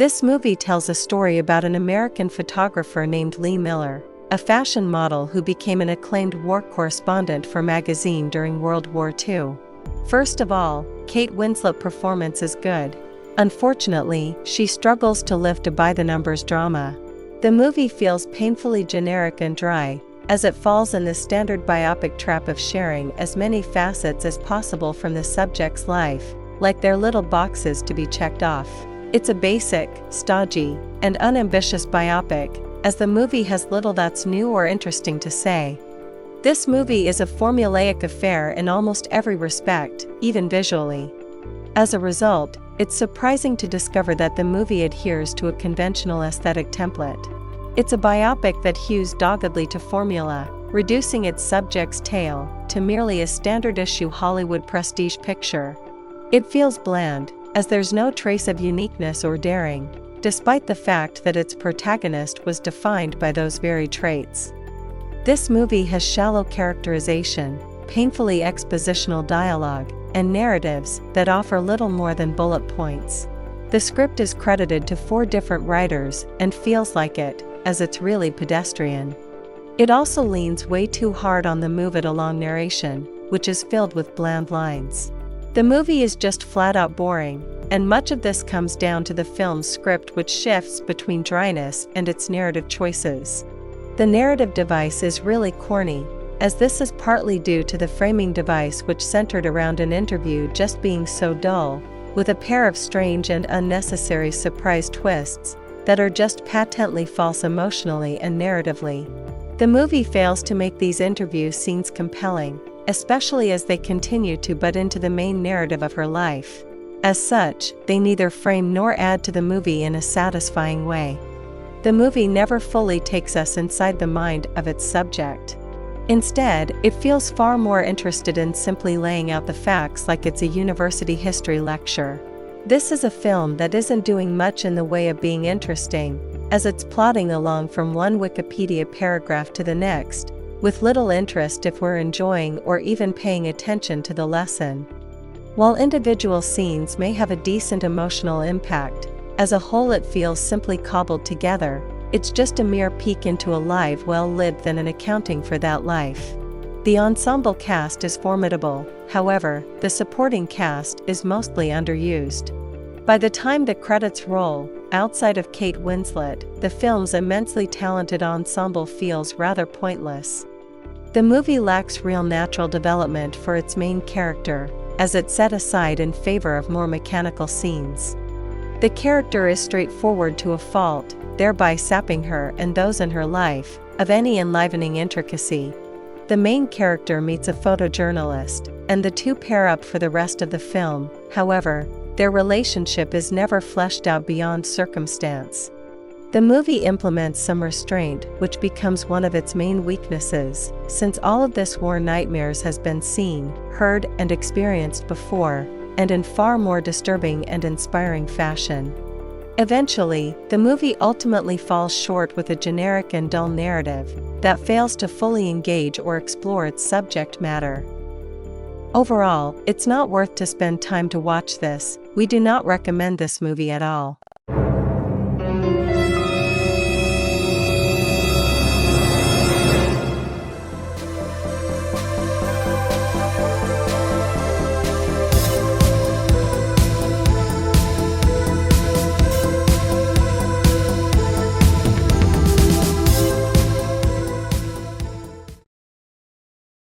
This movie tells a story about an American photographer named Lee Miller, a fashion model who became an acclaimed war correspondent for a magazine during World War II. First of all, Kate Winslet's performance is good. Unfortunately, she struggles to lift a by-the-numbers drama. The movie feels painfully generic and dry, as it falls in the standard biopic trap of sharing as many facets as possible from the subject's life, like they're little boxes to be checked off. It's a basic, stodgy, and unambitious biopic, as the movie has little that's new or interesting to say. This movie is a formulaic affair in almost every respect, even visually. As a result, it's surprising to discover that the movie adheres to a conventional aesthetic template. It's a biopic that hews doggedly to formula, reducing its subject's tale to merely a standard-issue Hollywood prestige picture. It feels bland, as there's no trace of uniqueness or daring, despite the fact that its protagonist was defined by those very traits. This movie has shallow characterization, painfully expositional dialogue, and narratives that offer little more than bullet points. The script is credited to 4 different writers and feels like it, as it's really pedestrian. It also leans way too hard on the move-it-along narration, which is filled with bland lines. The movie is just flat-out boring, and much of this comes down to the film's script, which shifts between dryness and its narrative choices. The narrative device is really corny, as this is partly due to the framing device, which centered around an interview just being so dull, with a pair of strange and unnecessary surprise twists that are just patently false emotionally and narratively. The movie fails to make these interview scenes compelling, especially as they continue to butt into the main narrative of her life. As such, they neither frame nor add to the movie in a satisfying way. The movie never fully takes us inside the mind of its subject. Instead, it feels far more interested in simply laying out the facts like it's a university history lecture. This is a film that isn't doing much in the way of being interesting, as it's plodding along from one Wikipedia paragraph to the next, with little interest if we're enjoying or even paying attention to the lesson. While individual scenes may have a decent emotional impact, as a whole it feels simply cobbled together. It's just a mere peek into a life well lived than an accounting for that life. The ensemble cast is formidable, however, the supporting cast is mostly underused. By the time the credits roll, outside of Kate Winslet, the film's immensely talented ensemble feels rather pointless. The movie lacks real natural development for its main character, as it's set aside in favor of more mechanical scenes. The character is straightforward to a fault, thereby sapping her and those in her life of any enlivening intricacy. The main character meets a photojournalist, and the two pair up for the rest of the film. However, their relationship is never fleshed out beyond circumstance. The movie implements some restraint, which becomes one of its main weaknesses, since all of this war nightmares has been seen, heard, and experienced before, and in far more disturbing and inspiring fashion. Eventually, the movie ultimately falls short with a generic and dull narrative that fails to fully engage or explore its subject matter. Overall, it's not worth to spend time to watch this. We do not recommend this movie at all.